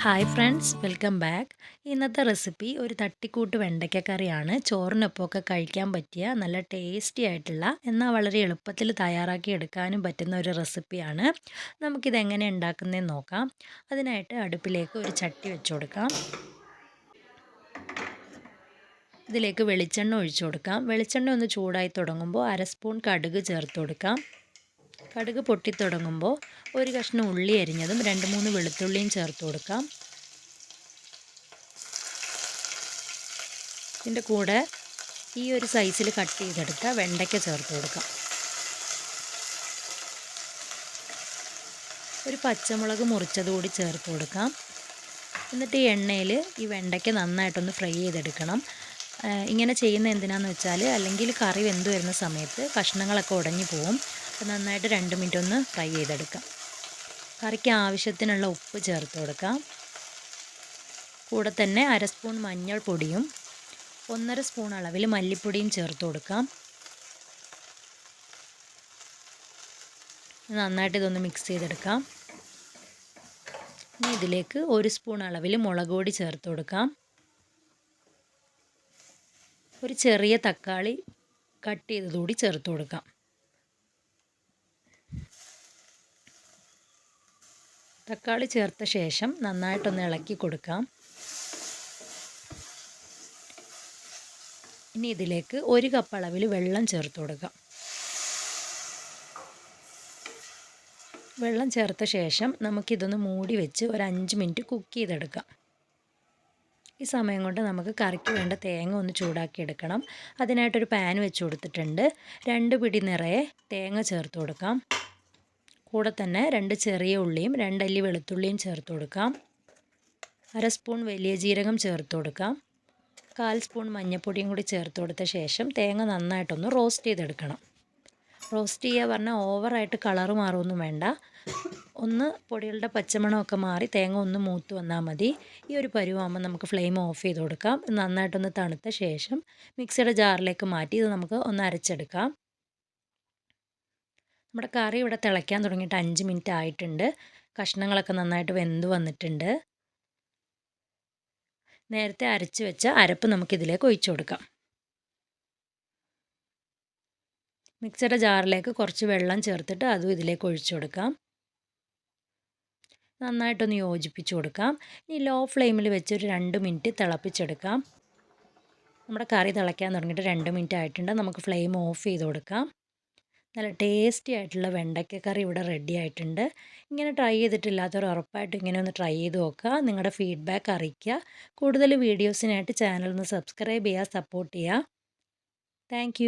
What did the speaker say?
Hi friends, welcome back. ഇന്നത്തെ recipe ഒരു തട്ടിക്കൂട്ട് വെണ്ടയ്ക്ക കറിയാണ്. ചോറിനൊപ്പമൊക്കെ കഴിക്കാൻ പറ്റിയ നല്ല ടേസ്റ്റി ആയിട്ടുള്ള എന്നാൽ വളരെ എളുപ്പത്തിൽ തയ്യാറാക്കി എടുക്കാനും പറ്റുന്ന ഒരു റെസിപ്പിയാണ്. നമുക്കിതെങ്ങനെ ഉണ്ടാക്കുന്നതെന്ന് നോക്കാം. അതിനായിട്ട് അടുപ്പിലേക്ക് ഒരു ചട്ടി വെച്ച് കൊടുക്കാം. ഇതിലേക്ക് വെളിച്ചെണ്ണ ഒഴിച്ചു കൊടുക്കാം. വെളിച്ചെണ്ണ ഒന്ന് ചൂടായി തുടങ്ങുമ്പോൾ അര സ്പൂൺ കടുക് ചേർത്ത് കൊടുക്കാം. കടുക് പൊട്ടിത്തുടങ്ങുമ്പോൾ ഒരു കഷ്ണം ഉള്ളി അരിഞ്ഞതും 2-3 വെളുത്തുള്ളിയും ചേർത്ത് കൊടുക്കാം. ഇതിൻ്റെ കൂടെ ഈ ഒരു സൈസിൽ കട്ട് ചെയ്തെടുത്ത വെണ്ടയ്ക്ക ചേർത്ത് കൊടുക്കാം. ഒരു പച്ചമുളക് മുറിച്ചത് കൂടി ചേർത്ത് കൊടുക്കാം. എന്നിട്ട് ഈ എണ്ണയിൽ ഈ വെണ്ടയ്ക്ക നന്നായിട്ടൊന്ന് ഫ്രൈ ചെയ്തെടുക്കണം. ഇങ്ങനെ ചെയ്യുന്ന എന്തിനാന്ന് വെച്ചാൽ അല്ലെങ്കിൽ കറി വെന്ത് വരുന്ന സമയത്ത് കഷ്ണങ്ങളൊക്കെ ഉടഞ്ഞു പോവും. അപ്പോൾ നന്നായിട്ട് 2 മിനിറ്റ് ഒന്ന് ഫ്രൈ ചെയ്തെടുക്കാം. കറിക്ക് ആവശ്യത്തിനുള്ള ഉപ്പ് ചേർത്ത് കൊടുക്കാം. കൂടെ തന്നെ അര സ്പൂൺ മഞ്ഞൾപ്പൊടിയും 1.5 സ്പൂൺ അളവിൽ മല്ലിപ്പൊടിയും ചേർത്ത് കൊടുക്കാം. നന്നായിട്ട് ഇതൊന്ന് മിക്സ് ചെയ്തെടുക്കാം. ഇനി ഇതിലേക്ക് 1 സ്പൂൺ അളവിൽ മുളക് പൊടി ചേർത്ത് കൊടുക്കാം. ഒരു ചെറിയ തക്കാളി കട്ട് ചെയ്തതുകൂടി ചേർത്ത് കൊടുക്കാം. തക്കാളി ചേർത്ത ശേഷം നന്നായിട്ടൊന്ന് ഇളക്കി കൊടുക്കാം. ഇനി ഇതിലേക്ക് 1 കപ്പ് അളവിൽ വെള്ളം ചേർത്ത് കൊടുക്കാം. വെള്ളം ചേർത്ത ശേഷം നമുക്കിതൊന്ന് മൂടി വെച്ച് ഒരു 5 മിനിറ്റ് കുക്ക് ചെയ്തെടുക്കാം. ഈ സമയം കൊണ്ട് നമുക്ക് കറിക്ക് വേണ്ട തേങ്ങ ഒന്ന് ചൂടാക്കി എടുക്കണം. അതിനായിട്ടൊരു പാൻ വെച്ച് കൊടുത്തിട്ടുണ്ട്. 2 പിടി നിറയെ തേങ്ങ ചേർത്ത് കൊടുക്കാം. കൂടെ തന്നെ 2 ചെറിയ ഉള്ളിയും 2 അല്ലി വെളുത്തുള്ളിയും ചേർത്ത് കൊടുക്കാം. അര സ്പൂൺ വലിയ ജീരകം ചേർത്ത് കൊടുക്കാം. 1/4 സ്പൂൺ മഞ്ഞൾപ്പൊടിയും കൂടി ചേർത്ത് കൊടുത്ത ശേഷം തേങ്ങ നന്നായിട്ടൊന്ന് റോസ്റ്റ് ചെയ്തെടുക്കണം. റോസ്റ്റ് ചെയ്യുക പറഞ്ഞാൽ ഓവറായിട്ട് കളറ് മാറുമൊന്നും വേണ്ട. ഒന്ന് പൊടികളുടെ പച്ചമണമൊക്കെ മാറി തേങ്ങ ഒന്ന് മൂത്ത് വന്നാൽ മതി. ഈ ഒരു പരുവാകുമ്പോൾ നമുക്ക് ഫ്ലെയിം ഓഫ് ചെയ്ത് കൊടുക്കാം. നന്നായിട്ടൊന്ന് തണുത്ത ശേഷം മിക്സിയുടെ ജാറിലേക്ക് മാറ്റി ഇത് നമുക്ക് ഒന്ന് അരച്ചെടുക്കാം. നമ്മുടെ കറി ഇവിടെ തിളയ്ക്കാൻ തുടങ്ങിയിട്ട് 5 മിനിറ്റ് ആയിട്ടുണ്ട്. കഷ്ണങ്ങളൊക്കെ നന്നായിട്ട് വെന്ത് വന്നിട്ടുണ്ട്. നേരത്തെ അരച്ച് വെച്ച അരപ്പ് നമുക്കിതിലേക്ക് ഒഴിച്ചു കൊടുക്കാം. മിക്സിയുടെ ജാറിലേക്ക് കുറച്ച് വെള്ളം ചേർത്തിട്ട് അതും ഇതിലേക്ക് ഒഴിച്ചു കൊടുക്കാം. നന്നായിട്ടൊന്ന് യോജിപ്പിച്ച് കൊടുക്കാം. ഇനി ലോ ഫ്ലെയിമിൽ വെച്ച് ഒരു 2 മിനിറ്റ് തിളപ്പിച്ചെടുക്കാം. നമ്മുടെ കറി തിളയ്ക്കാൻ തുടങ്ങിയിട്ട് 2 മിനിറ്റ് ആയിട്ടുണ്ട്. നമുക്ക് ഫ്ലെയിം ഓഫ് ചെയ്ത് കൊടുക്കാം. നല്ല ടേസ്റ്റി ആയിട്ടുള്ള വെണ്ടയ്ക്ക കറി ഇവിടെ റെഡി ആയിട്ടുണ്ട്. ഇങ്ങനെ ട്രൈ ചെയ്തിട്ടില്ലാത്തവർ ഉറപ്പായിട്ടും ഇങ്ങനെ ഒന്ന് ട്രൈ ചെയ്ത് നോക്കുക. നിങ്ങളുടെ ഫീഡ്ബാക്ക് അറിയിക്കുക. കൂടുതൽ വീഡിയോസിനായിട്ട് ചാനൽ ഒന്ന് സബ്സ്ക്രൈബ് ചെയ്യുക, സപ്പോർട്ട് ചെയ്യുക. താങ്ക്